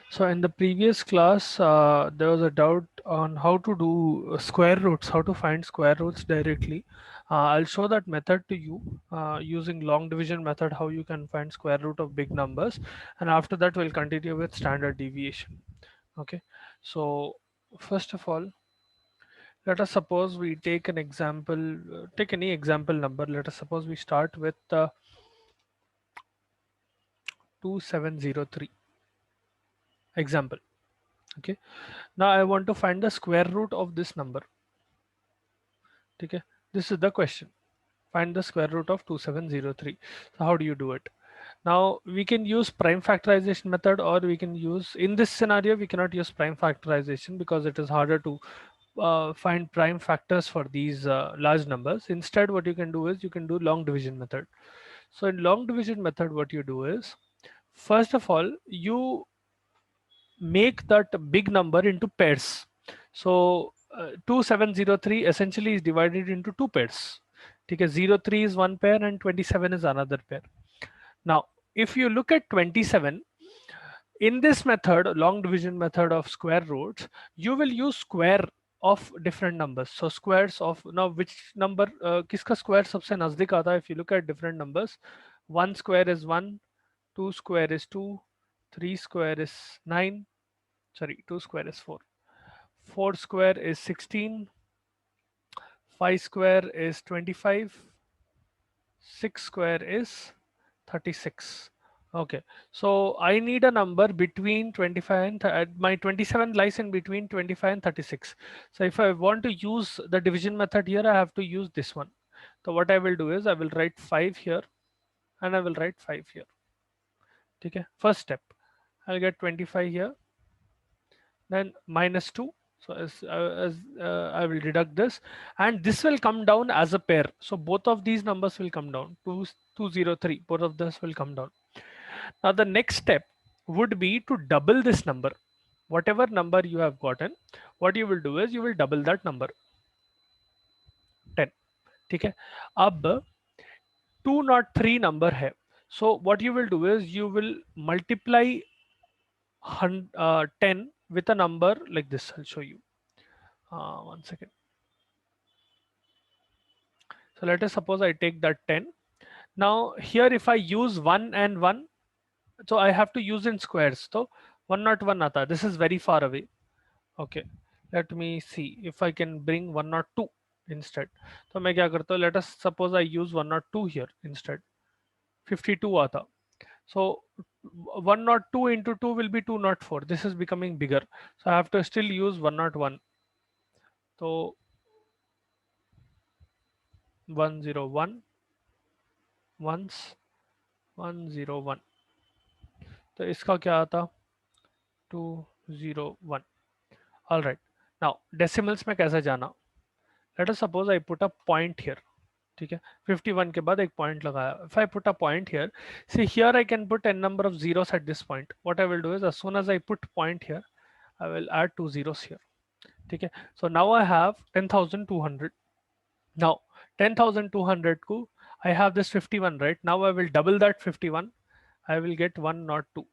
So in the previous class, there was a doubt on how to do square roots, how to find square roots directly. I'll show that method to you using long division method, how you can find square root of big numbers. And after that, we'll continue with standard deviation. Okay. So first of all, let us suppose we take an example, take any example number. Let us suppose we start with 2703 example. Okay. Now I want to find the square root of this number. Okay, this is the question. Find the square root of 2703. So how do you do it? Now we can use prime factorization method, or we can use, in this scenario we cannot use prime factorization because it is harder to find prime factors for these large numbers. Instead, what you can do is you can do long division method. So in long division method, what you do is, first of all, you make that big number into pairs. So 2703 essentially is divided into two pairs. Okay, 03 is one pair and 27 is another pair. Now, if you look at 27, in this method, long division method of square roots, you will use square of different numbers. So squares of, now which number, kiska square sabse nazdik aata hai? If you look at different numbers, 1 square is 1, 2 square is 2, 3 square is 9, sorry, 2 square is 4, 4 square is 16, 5 square is 25, 6 square is 36. Okay, so I need a number between 25 and my 27 lies in between 25 and 36. So if I want to use the division method here, I have to use this one. So what I will do is I will write 5 here and I will write 5 here. Okay, first step, I'll get 25 here, then minus 2. So I will deduct this, and this will come down as a pair. So both of these numbers will come down. 203, both of this will come down. Now the next step would be to double this number. Whatever number you have gotten, what you will do is you will double that number, 10. ठीक है, अब 203 number है. So what you will do is you will multiply 10 with a number like this. I'll show you. One second. So let us suppose I take that 10. Now here if I use 1 and 1, so I have to use in squares. So 101 आता. This is very far away. Okay, let me see if I can bring 102 instead. So मैं क्या करता हूँ? Let us suppose I use 102 here instead. 52 आता. So 102 into 2 will be 204. This is becoming bigger. So I have to still use 101. So 101 once 101. तो इसका क्या आता? 201. All right. Now decimals में कैसे जाना? Let us suppose I put a point here. ठीक है, 51 के बाद एक point लगाया. If I put a point here, see here I can put n number of zeros at this point. What I will do is as soon as I put point here, I will add 2 zeros here. ठीक है, so now I have 10,200. Now 10,200 को I have this 51, right? Now I will double that 51. I will get 102.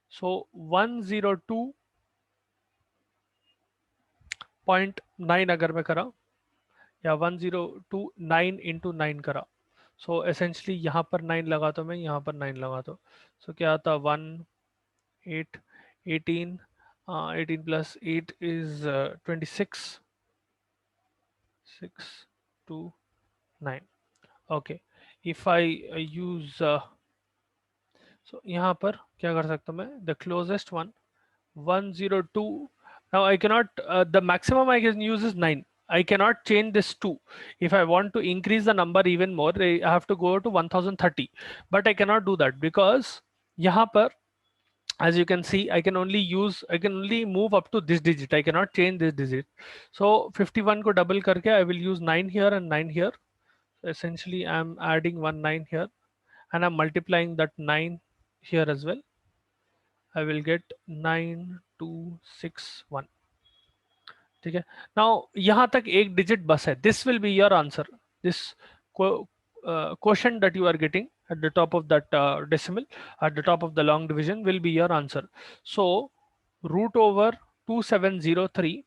So 102.9 अगर मैं करा, या 1029 into 9 करा. सो essentially यहाँ पर 9 लगा तो मैं यहाँ पर 9 लगा तो सो क्या आता? 1 8 18 18 plus 8 is 26 6 2 9. Okay, if I use so यहाँ पर क्या कर सकता हूँ मैं? The closest one 102. Now I cannot, the maximum I can use is 9. I cannot change this 2. If I want to increase the number even more, I have to go to 1030. But I cannot do that because यहाँ पर, as you can see, I can only move up to this digit. I cannot change this digit. So 51 को double करके I will use 9 here and 9 here. So essentially I'm adding 9 here and I'm multiplying that 9 here as well. I will get 9261. ठीक है, now यहाँ तक एक digit बस है. This will be your answer. This question that you are getting, at the top of that decimal, at the top of the long division will be your answer. So root over 2703,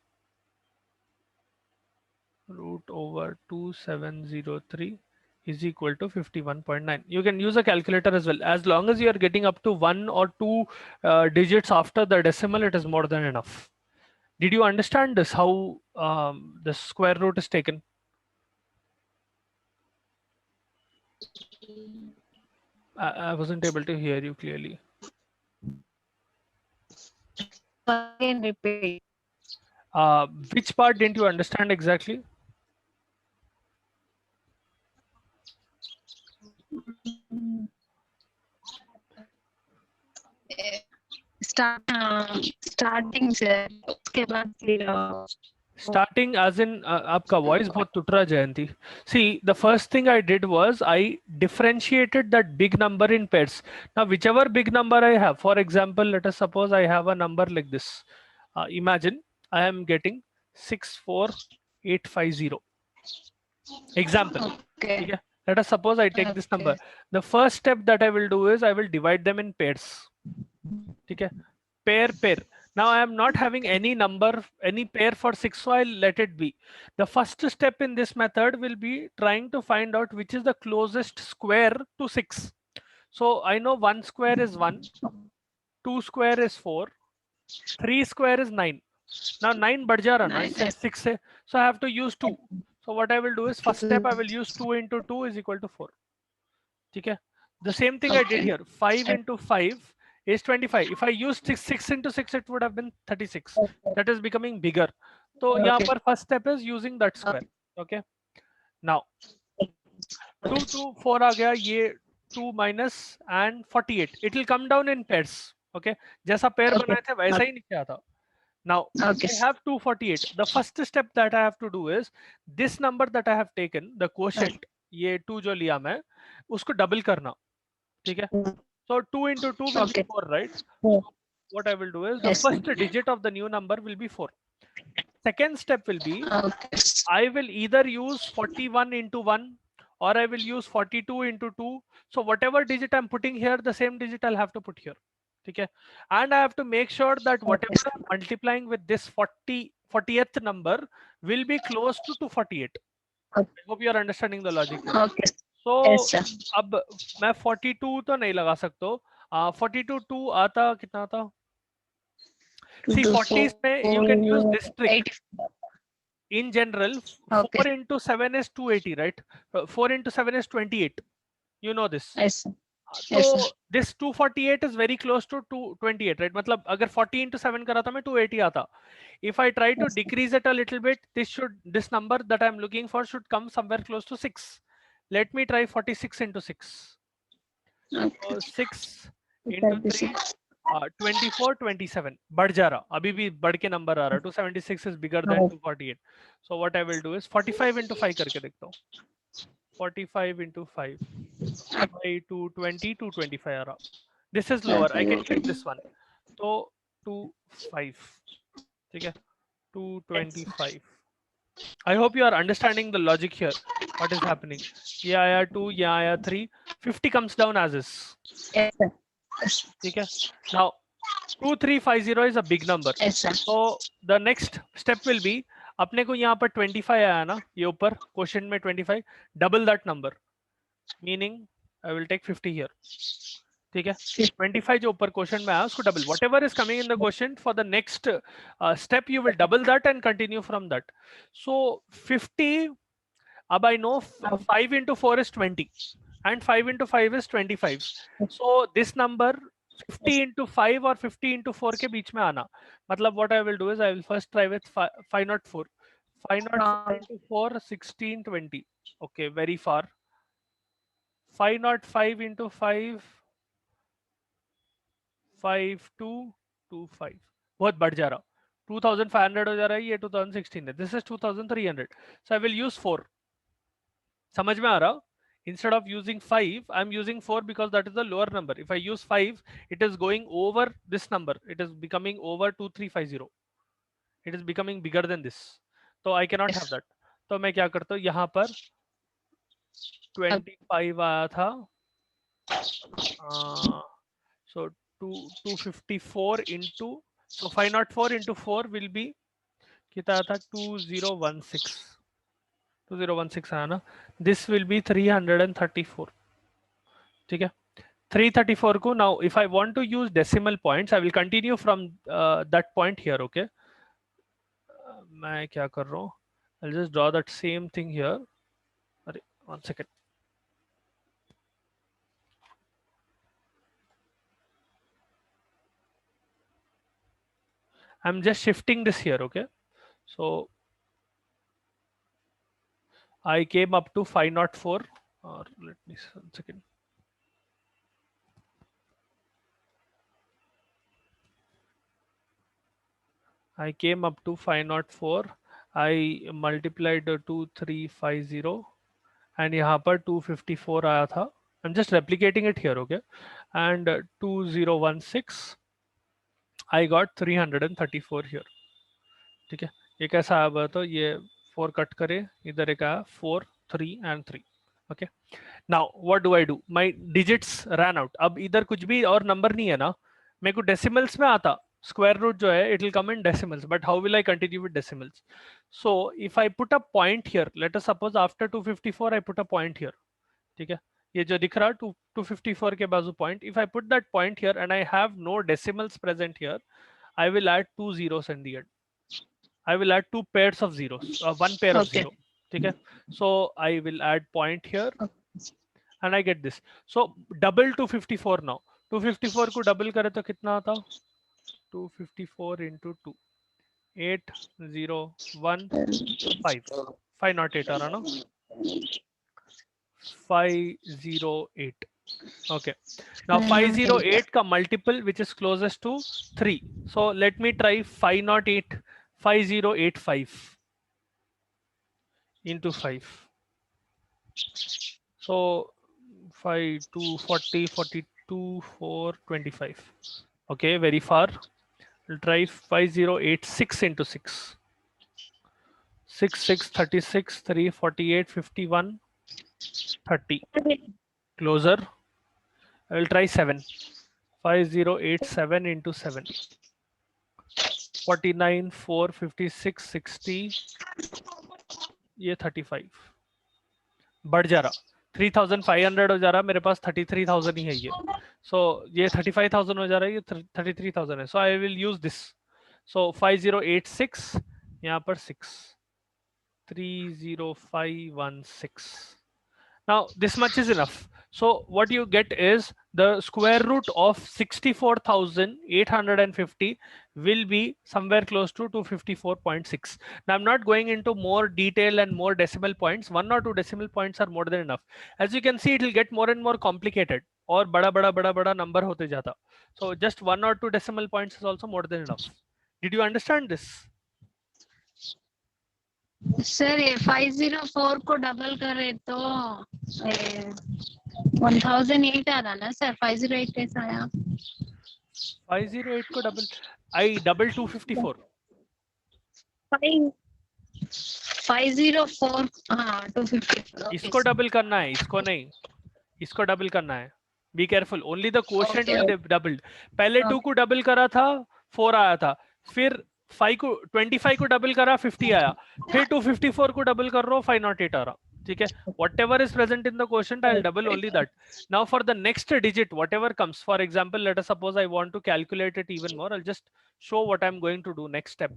root over 2703 is equal to 51.9. You can use a calculator as well. As long as you are getting up to 1 or 2 digits after the decimal, it is more than enough. Did you understand this, how the square root is taken? I wasn't able to hear you clearly. Again, repeat. Which part didn't you understand exactly? Starting sir, उसके बाद फिर Starting as in आपका voice बहुत टूट रहा है, Jayanti. See, the first thing I did was I differentiated that big number in pairs. Now, whichever big number I have, for example, let us suppose I have a number like this. Imagine I am getting 64850. Example. okay. ठीक है? Let us suppose I take this number. The first step that I will do is I will divide them in pairs. ठीक है? Pair. Now I am not having any number, any pair for 6, so I'll let it be. The first step in this method will be trying to find out which is the closest square to 6. So I know 1 square is 1, 2 square is 4, 3 square is 9. Now 9 बढ़ जा रहा ना इससे 6 से, so I have to use 2. So what I will do is first step I will use 2 into 2 is equal to 4. ठीक है? The same thing I did here. 5 into 5 is 25. If I used 6 into 6, it would have been 36. That is becoming bigger. So यहाँ पर first step is using that square. Okay. Now 2 to 4 आ गया, ये 2 minus and 48. It will come down in pairs. Okay. जैसा pair बनाए थे वैसा ही नीचे आता. Now I have 248. The first step that I have to do is this number that I have taken, the quotient, ये 2 जो लिया मैं, उसको double करना. ठीक है? So 2 into 2 will be 4, right? So what I will do is the first digit of the new number will be 4. Second step will be I will either use 41 into 1 or I will use 42 into 2. So whatever digit I'm putting here, the same digit I'll have to put here. Okay. And I have to make sure that whatever I'm multiplying with this 40th number will be close to 248. I hope you are understanding the logic here. Okay. So Yes, sir. अब मैं 42 तो नहीं लगा सकता. 42 2 आता कितना आता? See, 40s में you can use this trick. In general, 4 into 7 is 280, right? 4 into 7 is 28. You know this. Yes, sir. So this 248 is very close to 228, right? मतलब अगर 40 into 7 करा था मैं 280 आता. If I try to decrease it a little bit, this number that I'm looking for should come somewhere close to 6. Let me try 46 into 6. So 6 into 3, 24, 27. बढ़ जा रहा, अभी भी बढ़ के number आ रहा. 276 is bigger than 248. So what I will do is 45 into 5 करके देखता हूँ. 45 into 5. 5 to 20 to 25 आ रहा. This is lower. I can keep this one. So 25. ठीक है? 225. I hope you are understanding the logic here. What is happening? ये आया 2, ये आया 3. 50 comes down as is. Yes, sir. ठीक है? Now 2350 is a big number. Yes, sir. So the next step will be अपने को यहाँ पर 25 आया ना, ये ऊपर क्वेश्चन में 25, double that number, meaning I will take 50 here. ठीक है? 25 जो ऊपर क्वेश्चन में आया उसको double. Whatever is coming in the question for the next step, you will double that and continue from that. So 50. अब I know 5 into 4 is 20 and 5 into 5 is 25. So this number 50 into 5 or 50 into 4 के बीच में आना. मतलब what I will do is I will first try with 504. 504 into 4, 16, 20. Okay, very far. 505 into 5, 5225. बहुत बढ़ जा रहा. 2500 हो जा रहा है, ये 2016 है. This is 2300. So I will use 4. समझ में आ रहा? Instead of using 5, I'm using 4 because that is the lower number. If I use 5, it is going over this number. It is becoming over 2350. It is becoming bigger than this. So I cannot have that. तो मैं क्या करता हूँ, यहाँ पर 25 आया था. So 254 into, so 504 into 4 will be कितना था 2016 आया ना. This will be 334. ठीक है. 334 को now if I want to use decimal points I will continue from that point here. Okay. मैं क्या कर रहा हूँ, I'll just draw that same thing here. अरे 1 second. I'm just shifting this here. Okay. So I came up to 504, or let me 1 second. I came up to 504. I multiplied 2350 and यहाँ पर 254 आया था. I'm just replicating it here. Okay. And 2016 I got 334 here. ठीक है. ये कैसा आया तो ये 4 कट करे, इधर एक आया 4 3 and 3. Okay. Now what do I do? My digits ran out. अब इधर कुछ भी और नंबर नहीं है ना, मेरे को डेसिमल्स में आता. Square root जो है it will come in decimals, but how will I continue with decimals? So if I put a point here, let us suppose after 254 I put a point here. ठीक है. ये जो दिख रहा 254 के बाजू point, if I put that point here and I have no decimals present here, I will add 2 zeros in the end. I will add 2 pairs of zeros, 1 pair of Okay. 0. ठीक है. So I will add point here and I get this. So double 254 now. 254 को double करे तो कितना आता? 254 into 2. 8015. 508 आ रहा ना? 508. Okay. Now 508 का multiple which is closest to 3. So let me try 508, 5085 into 5. So 5, 2, 40, 42, 4, 25. Okay, very far. We'll try 5086 into 6. 6, 6, 36, 3, 48, 51, 30. Closer. I will try 7. 5087 into 7. 49, 4, 56, 60. ये 35. बढ़ जा रहा. 3500 हो जा रहा, मेरे पास 33,000 ही है ये. So ये 35,000 हो जा रहा है, ये 33,000 है. So I will use this. So 5086 यहाँ पर 6. 30516. Now this much is enough. So what you get is the square root of 64,850 will be somewhere close to 254.6. Now I'm not going into more detail and more decimal points. 1 or 2 decimal points are more than enough. As you can see, it will get more and more complicated. और बड़ा number होते जाता. So just 1 or 2 decimal points is also more than enough. Did you understand this? Sir ये 504 को double करे तो 1008 आ रहा ना सर. 508 कैसा आया? 508 को double, I double 254. 504 हाँ 254. इसको डबल करना है, इसको नहीं, इसको डबल करना है. Be careful, only the quotient will doubled. पहले 2 को डबल करा था 4 आया था, फिर 5 को 25 को डबल करा 50 आया, फिर 254 को डबल कर रहा हूं 508 आ रहा. ठीक है. Whatever is present in the quotient I'll double only that. Now for the next digit whatever comes, for example let us suppose I want to calculate it even more. I'll just show what I'm going to do next step.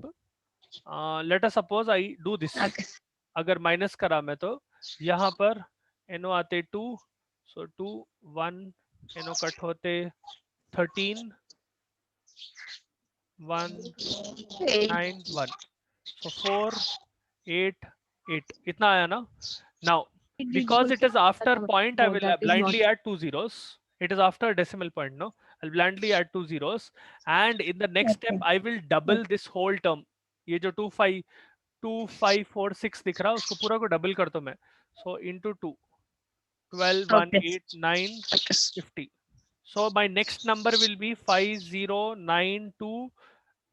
Let us suppose I do this. Okay. अगर minus करा मैं तो यहाँ पर एनो आते 2, so 2 1 एनो cut होते 13 1 9 1, so 4 8 8 इतना आया ना. Now because it is after point I will blindly add 2 zeros. It is after decimal point, no? I'll blindly add 2 zeros and in the next step I will double this whole term. ये जो 2546 दिख रहा है उसको पूरा को double कर दो मैं. So into 2 12 1 8 9 50. So my next number will be 5092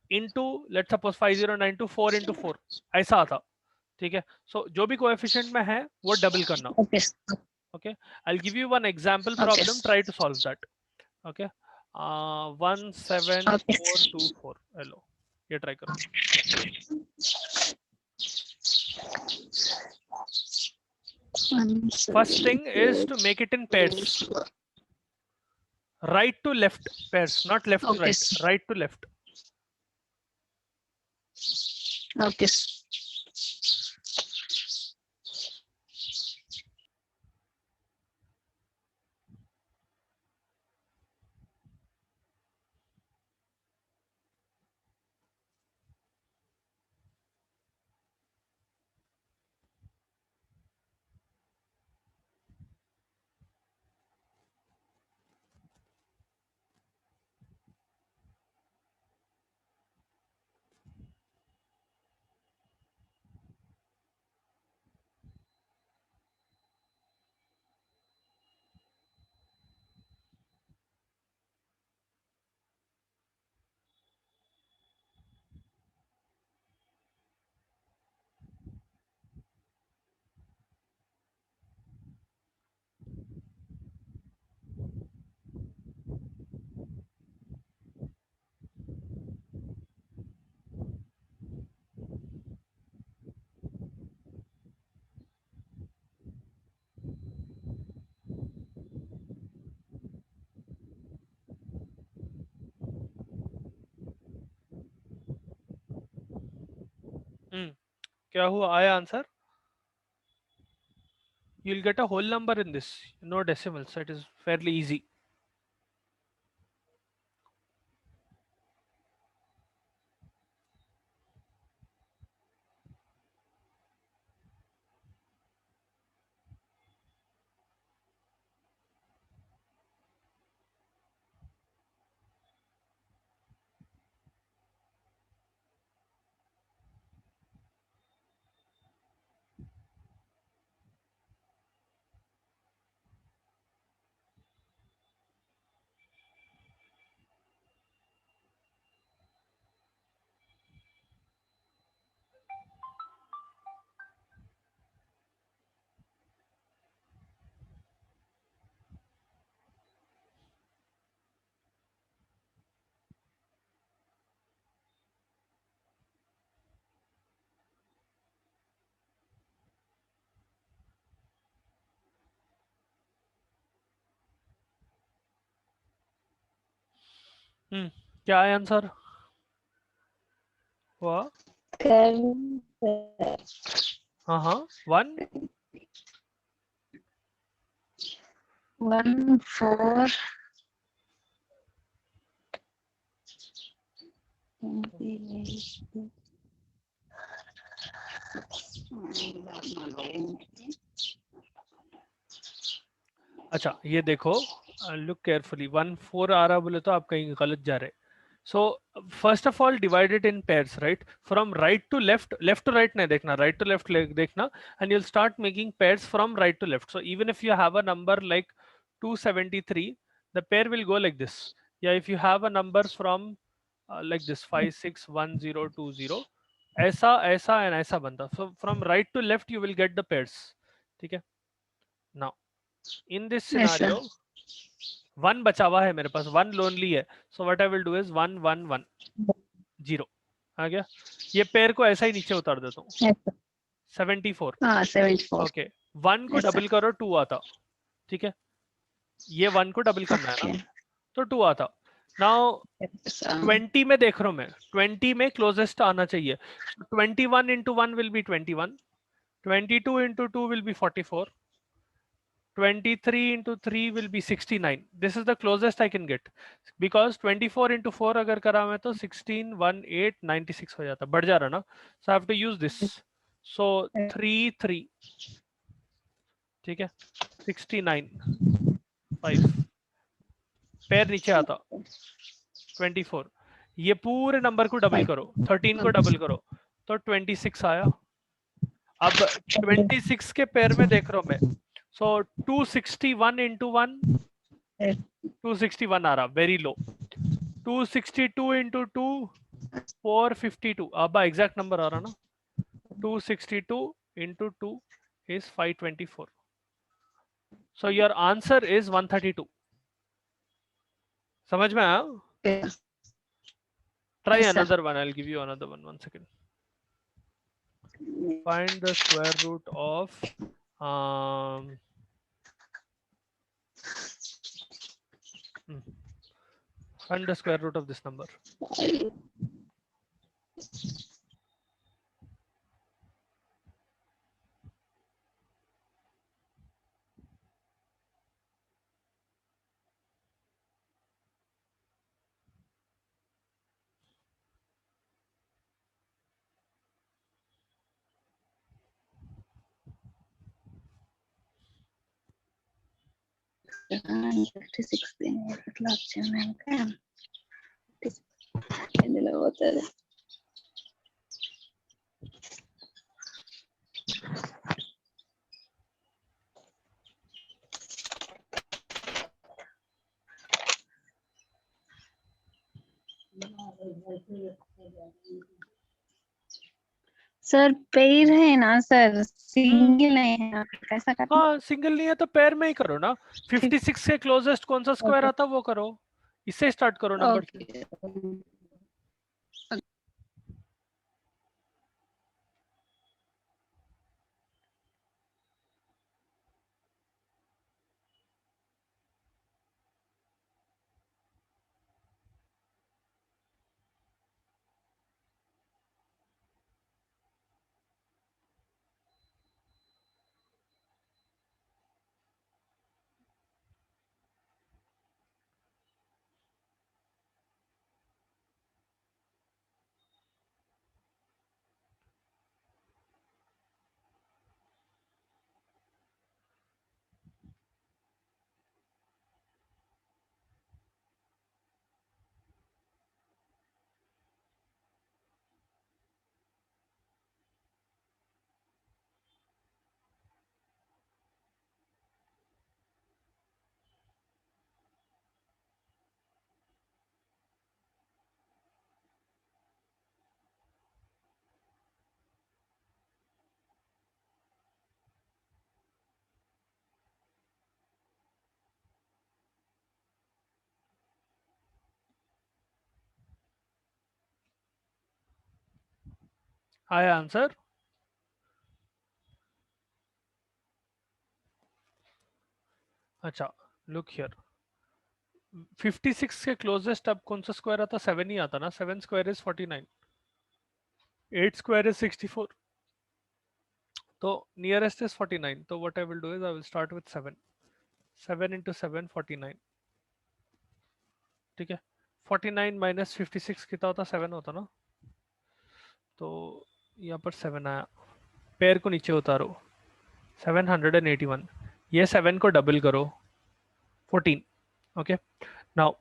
into let's suppose 5092 4 into 4 ऐसा आता. ठीक है. So जो भी कोएफिशिएंट में है वो डबल करना. Okay. Okay, I'll give you one example Okay. problem. Try to solve that. Okay, 17424. Hello, ये try करो. First thing is to make it in pairs. Right to left pairs, not left to Okay. right. Right to left. Okay. क्या हुआ? आया answer? You'll get a whole number in this, no decimals, so it is fairly easy. क्या है answer? हुआ? हाँ, 1 1 4 अच्छा, ये देखो, लुक केयरफुली. 1 4 आ रहा बोले तो आप कहीं गलत जा रहे. So first of all, divide it in pairs, right? From right to left, left to right नहीं देखना, right to left देखना, and you'll start making pairs from right to left. So even if you have a number like 273, the pair will go like this. Yeah, if you have a numbers from like this 561020, ऐसा ऐसा and ऐसा बनता. So from right to left you will get the pairs. ठीक है? Now in this Yes, sir. scenario, 1 बचा हुआ है मेरे पास, 1 lonely है. So what I will do is 1 1 1 0 आ गया. ये पेयर को ऐसा ही नीचे उतार देता हूँ. Yes, sir. 74. 74. ओके, 1 को Yes, sir. डबल करो 2 आता. ठीक है, ये 1 को डबल करना है ना, Okay. तो 2 आता. Now Yes, sir. 20 में देख रहा हूं मैं, 20 में क्लोजेस्ट आना चाहिए. 21 into 1 will be 21, 22 into 2 will be 44, 23 into 3 will be 69. This is the closest I can get, because 24 into 4 अगर करा मैं तो 16 1 8 96 हो जाता, बढ़ जा रहा ना. So I have to use this. So 3 3, ठीक है, 69 5, पैर नीचे आता 24. ये पूरे नंबर को डबल करो, 13 को डबल करो तो 26 आया. अब 26 के पैर में देख रहा हूं मैं. So 261 into 1, 261 आ रहा, वेरी लो. 262 into 2, 452. अब एग्जैक्ट नंबर आ रहा ना. 262 into 2 is 524. So your answer is 132. समझ में आया? Yes. Try Yes, sir. another one. I'll give you another one. 1 second. Find the square root of find the square root of this number. Ah, 56 din ఎట్లా వచ్చిందంటే ఇందులో పోతుంది sir पेड़ है ना सर सिंगल नहीं है ना कैसा करना हाँ सिंगल नहीं है तो पेयर में ही करो ना 56 के क्लोजेस्ट कौन सा स्क्वायर आता वो करो इससे स्टार्ट करो नंबर से ओके आया आंसर अच्छा लुक हियर 56 के क्लोजेस्ट अब कौन सा स्क्वायर आता 7 ही आता ना 7 स्क्वायर इज 49 8 स्क्वायर इज 64 तो नियरेस्ट इज 49 तो what I will do is I will start with 7 7 into 7 49 ठीक है 49 माइनस 56 कितना होता 7 होता ना तो यहाँ पर 7 आया पेयर को नीचे उतारो 781 ये 7 को डबल करो 14 ओके नाउ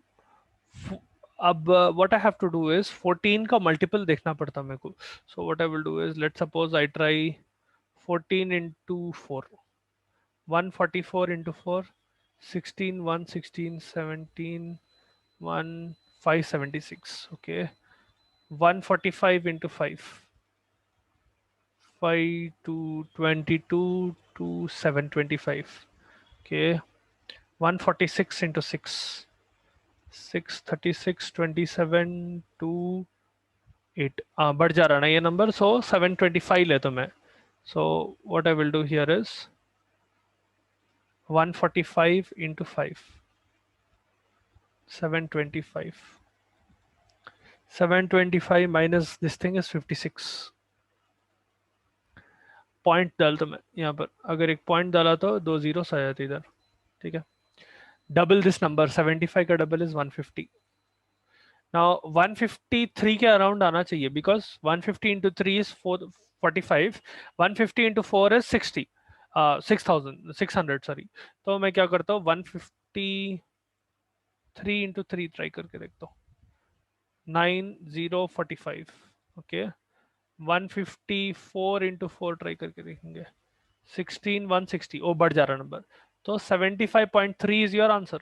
अब what I have to do is 14 का मल्टीपल देखना पड़ता मेरे को so what I will do is let suppose I try 14 into 4 144 into 4 16 116 17 1 576 okay 145 into 5 5 to 22 to 725 okay 146 into 6 636 27 to 8 बढ़ जा रहा ना ये नंबर सो 725 ले तो मैं so what I will do here is 145 into 5 725 725 minus this thing is 56 point डाल तो मैं यहाँ पर अगर एक पॉइंट डाला तो 2 zeros आ जाते इधर ठीक है डबल दिस नंबर 75 का डबल इज 150 नाउ 153 के अराउंड आना चाहिए because 150 into 3 is 45 150 into 4 is 60 6,600 sorry तो मैं क्या करता हूँ 153 into 3 ट्राई करके देखता हूँ 9045 ओके 154 into 4 ट्राई करके देखेंगे 16 160 ओ बढ़ जा रहा नंबर तो 75.3 इज योर आंसर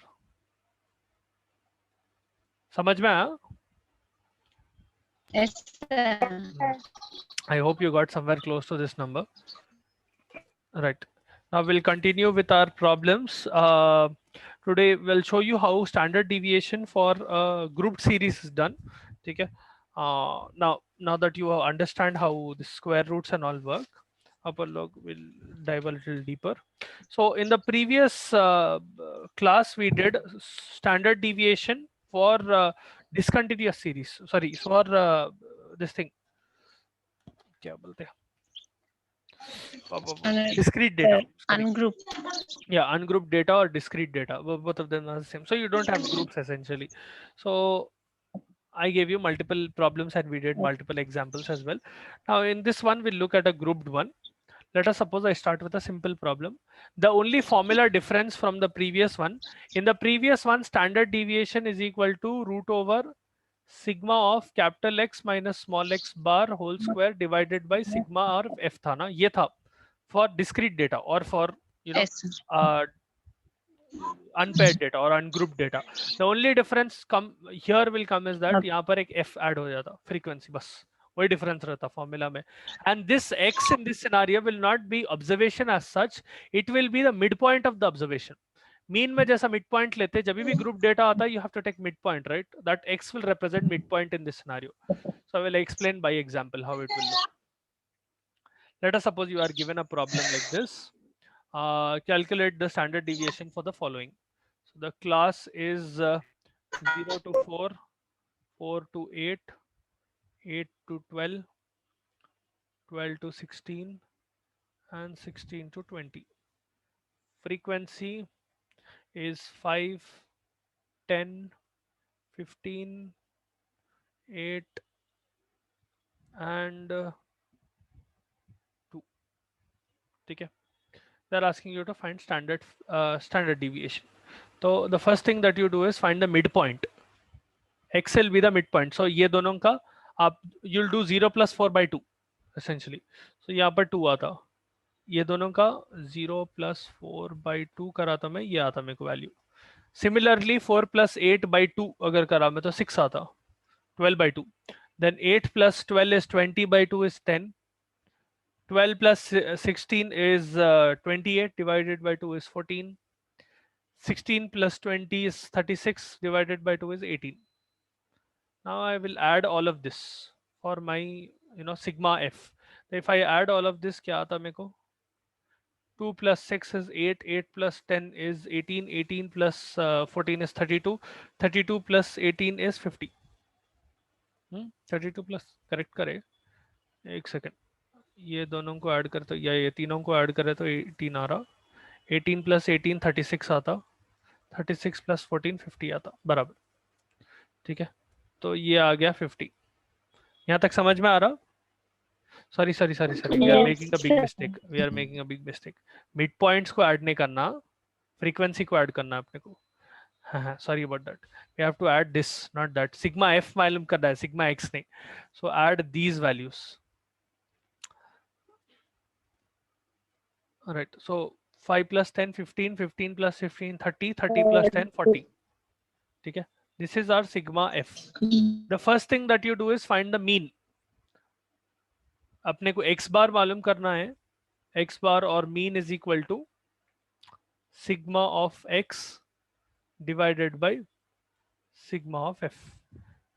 समझ में आया yes sir I hope you got somewhere close to this number right Now we'll continue with our problems. Today we'll show you how standard deviation for grouped series is done. Okay. Now that you understand how the square roots and all work, upper log will dive a little deeper. So in the previous class we did standard deviation for discontinuous series. Sorry, for this thing. क्या बोलते हैं? Discrete data. Sorry. Ungroup. Yeah, ungrouped data or discrete data, both of them are the same, so you don't have groups essentially. So I gave you multiple problems and we did multiple examples as well. Now in this one we'll look at a grouped one. Let us suppose I start with a simple problem. The only formula difference from the previous one, in the previous one standard deviation is equal to root over sigma of capital X minus small x bar whole square divided by sigma और f था ना, ये था for discrete data or for Yes, sir. uh, unpaired data or ungrouped data. The only difference come here will come is that यहाँ पर एक f add हो जाता frequency, बस वही difference रहता formula में. And this x in this scenario will not be observation as such, it will be the midpoint of the observation. Mean में जैसा midpoint लेते जब भी group data आता you have to take midpoint, right? That x will represent midpoint in this scenario. So I will explain by example how it will look. Let us suppose you are given a problem like this. Calculate the standard deviation for the following. So the class is 0 to 4, 4 to 8, 8 to 12, 12 to 16, and 16 to 20. Frequency is 5, 10, 15, 8, and 2. Okay. They're asking you to find standard deviation. So the first thing that you do is find the midpoint. X will be the midpoint. So ये दोनों का आप you'll do 0 plus 4 by 2 essentially. So यहाँ पर 2 आता, ये दोनों का 0 plus 4 by 2 कराता मैं, ये आता मेरे को वैल्यू. Similarly 4 plus 8 by 2 अगर करा मैं तो 6 आता, 12 by 2. Then 8 plus 12 is 20 by 2 is 10. 12 plus 16 is 28 divided by 2 is 14. 16 plus 20 is 36 divided by 2 is 18. Now I will add all of this for my sigma f. If I add all of this, क्या आता मेरे को? 2 plus 6 is 8, 8 plus 10 is 18, 18 plus 14 is 32, 32 plus 18 is 50. 32 plus correct करे, एक second, ये दोनों को add करते या ये तीनों को ऐड करे तो 18 आ रहा, 18 plus 18 36 आता, 36 plus 14 50 आता, बराबर. ठीक है, तो ये आ गया 50. यहाँ तक समझ में आ रहा? Sorry, we are making a big mistake. Midpoints को ऐड नहीं करना, frequency को ऐड करना अपने को. Sorry about that. We have to add this, not that. Sigma f मालूम करना है, sigma x नहीं. So add these values. All right. So 5 plus 10, 15, 15 plus 15, 30, 30 plus 10, 40. Okay. This is our sigma f. The first thing that you do is find the mean. अपने को x bar मालूम करना है. X bar और mean is equal to sigma of x divided by sigma of f.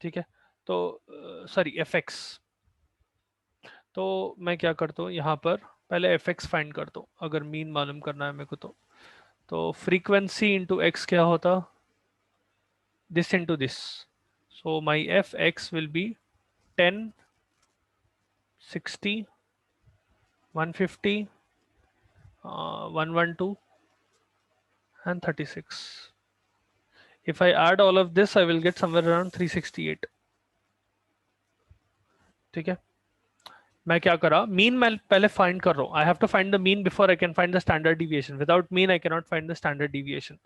ठीक है, तो sorry fx. तो मैं क्या करता हूँ, यहाँ पर पहले fx फाइंड करता हूँ अगर मीन मालूम करना है मेरे को. तो फ्रीक्वेंसी इंटू x क्या होता, this into this. So my fx will be 10, 60, 150, 112 and 36. If I add all of this, I will get somewhere around 368. ठीक है, मैं क्या करा, मीन मैं पहले फाइंड कर रहा हूँ. I have to find the mean before I can find the standard deviation. Without mean, I cannot find the standard deviation.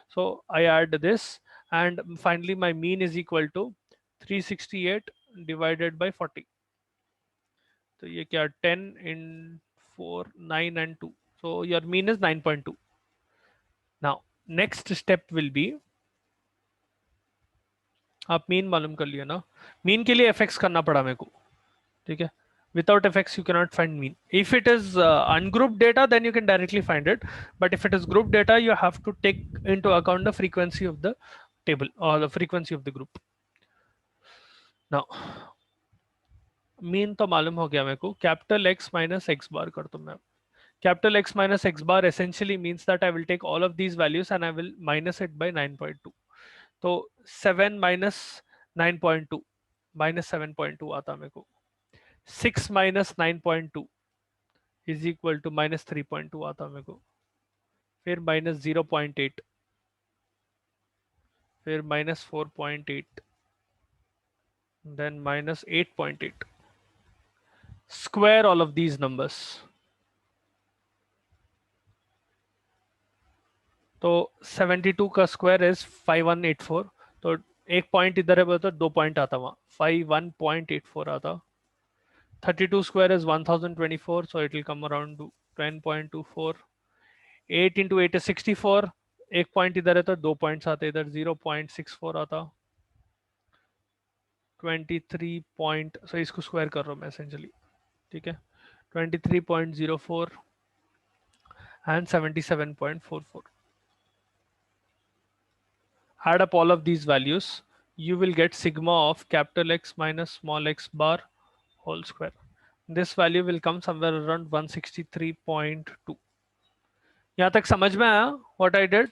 So I add this, and finally my mean is equal to 368 divided by 40. तो ये क्या, 10 in 4, 9 and 2. So your mean is 9.2. Now next step will be, आप mean मालूम कर लिया ना, mean के लिए fx करना पड़ा मेरे को. ठीक है, Without fx you cannot find mean. If it is ungrouped data, then you can directly find it, but if it is grouped data, you have to take into account the frequency of the table or the frequency of the group. Now mean तो मालूम हो गया मेरे को. Capital x minus x bar कर दूं मैं. Capital X minus x bar essentially means that I will take all of these values and I will minus it by 9.2. तो 7 minus 9.2 minus 7.2 आता मेरे को. 6 minus 9.2 is equal to minus 3.2 आता मेरे को. फिर minus 0.8, फिर minus 4.8, then minus 8.8. Square all of these numbers. तो 72 का स्क्वायर इज 5184. तो एक पॉइंट इधर है तो 2 पॉइंट आता वहाँ. 51.84 आता. 32 square is 1024, so it will come around to 10.24. 8 into 8 is 64. एक पॉइंट इधर है तो 2 पॉइंट्स आते इधर. 0.64 आता. 23 पॉइंट, so इसको स्क्वायर कर रहा हूँ मैं essentially. ठीक है. 23.04 and 77.44. Add up all of these values, you will get sigma of capital X minus small x bar whole square. This value will come somewhere around 163.2. यहाँ तक समझ में आया? What I did?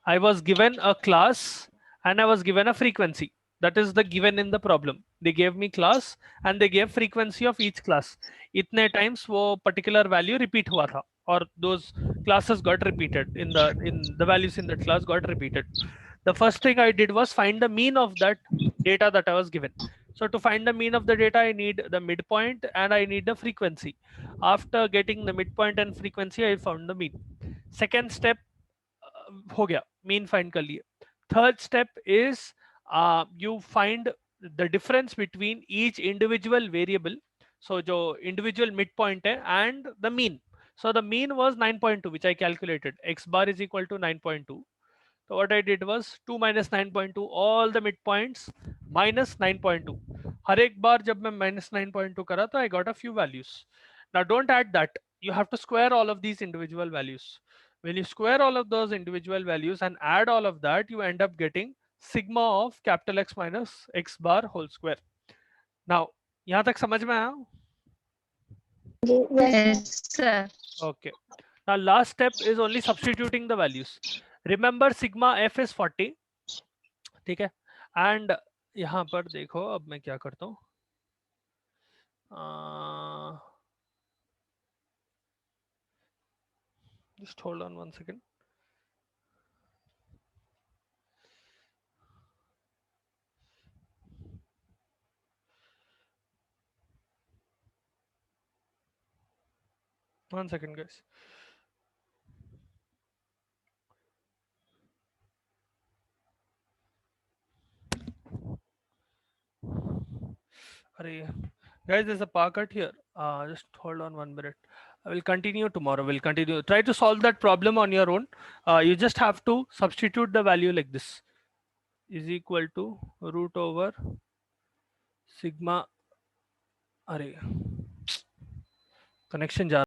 I was given a class and I was given a frequency. That is the given in the problem. They gave me class and they gave frequency of each class. इतने times वो particular value repeat हुआ था, or those classes got repeated in the values in that class got repeated. The first thing I did was find the mean of that data that I was given. So to find the mean of the data, I need the midpoint and I need the frequency. After getting the midpoint and frequency, I found the mean. Second step हो गया, mean find कर लिए. Third step is you find the difference between each individual variable. So जो individual midpoint है and the mean. So the mean was 9.2, which I calculated. X bar is equal to 9.2. So what I did was 2 minus 9.2, all the midpoints minus 9.2. हर एक बार जब मैं minus 9.2 करा तो I got a few values. Now don't add that. You have to square all of these individual values. When you square all of those individual values and add all of that, you end up getting sigma of capital X minus x bar whole square. Now यहाँ तक समझ में आया? Yes, sir. Okay. Now last step is only substituting the values. Remember sigma f is 40. ठीक है. And यहाँ पर देखो अब मैं क्या करता हूँ. Just hold on 1 second. One second, guys. Guys, there's a power cut here. Just hold on 1 minute. I will continue tomorrow. We'll continue. Try to solve that problem on your own. You just have to substitute the value like this. Is equal to root over sigma. Connection